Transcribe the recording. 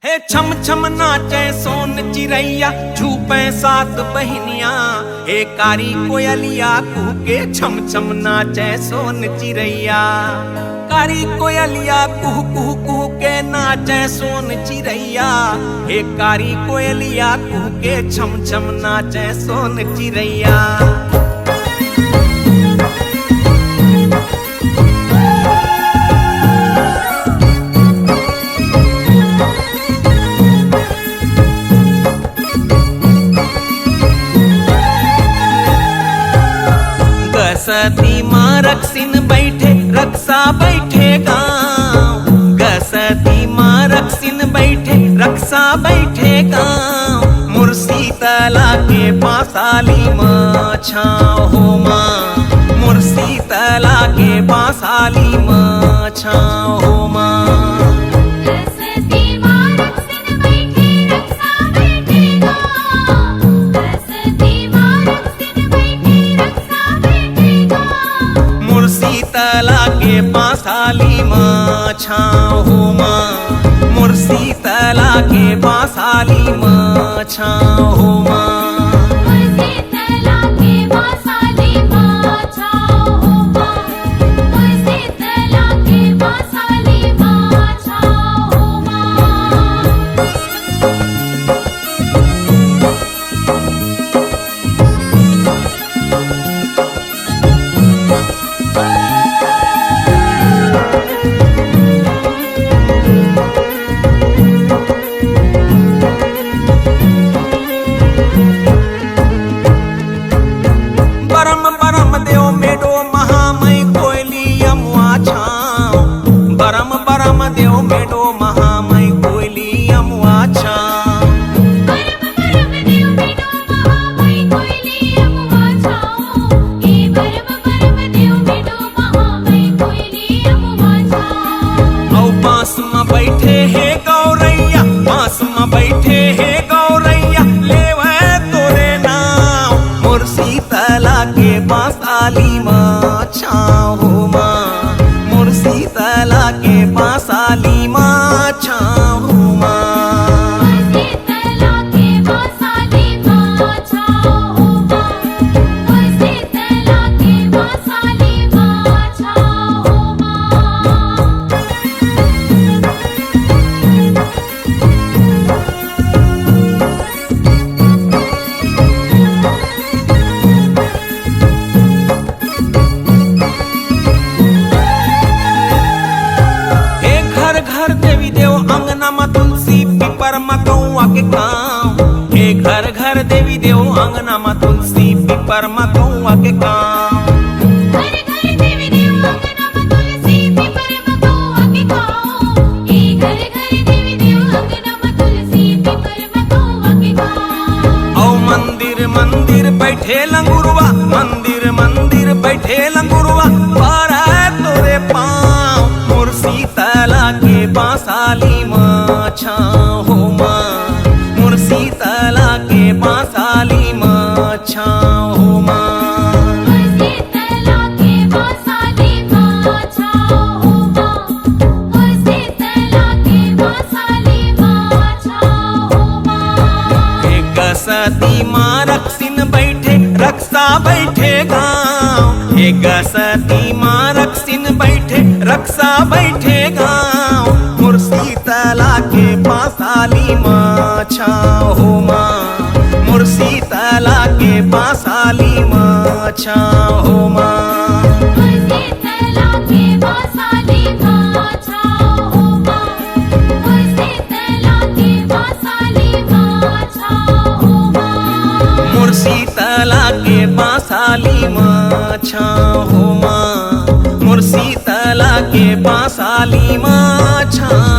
हे छम छम नाचे सोन चिरैया झूपे सात बहनिया। हे कारी कोयलिया कुहके छम छम नाचे सोन चिरैया। कारी कोयलिया कुह कुह कुह के नाचे सोन चिरैया। हे कारी कोयलिया कुहके छम छम नाचे सोन चिरैया। गसती माँ रक्सिन बैठे रक्सा बैठे गाँव। गसती माँ रक्सिन बैठे रक्सा बैठे गाँव। मुर्सी तला के पासाली माँ छाँव हो माँ। मुर्सी तला के पासाली माँ छाँव हो माँ। तला के पासाली माँ छाँव हो माँ। मुर्सी तला के पासाली माँ छाँव हो माँ। देव मेडो महामय कोयली अमुआ छाँव। औ बांस में बैठे हे गौरैया। बांस में बैठे हे गौरैया लेवे तोरे नाव। मुर्सी तला के बांसाली माँ छाँव हो माँ। मुर्सी तला के बांसाली माँ छाँव हो माँ। तुलसी पीपर मकौआ के काम। हे घर घर देवी देव अंगना में तुलसी पीपर मकौआ के काम। औ मंदिर मंदिर बैठे लंगुरवा। मंदिर मंदिर बैठे लंगुरवा पारा तोरे पाँव। मुर्सी तला के बांसाली माँ छाँव हो माँ। मुर्सी तला के बांसाली माँ छाँव हो माँ। गसती माँ रक्सिन बैठे रक्सा बैठे गाँव। हे गसती माँ रक्सिन बैठे रक्सा बैठे गाँव। मुर्सी तला के पासाली माँ छाँव हो माँ। मुर्सी तला के पासाली माँ छाँव हो माँ। मुर्सी तला के बांसाली माँ छाँव हो माँ। मुर्सी तला के बांसाली माँ छाँव।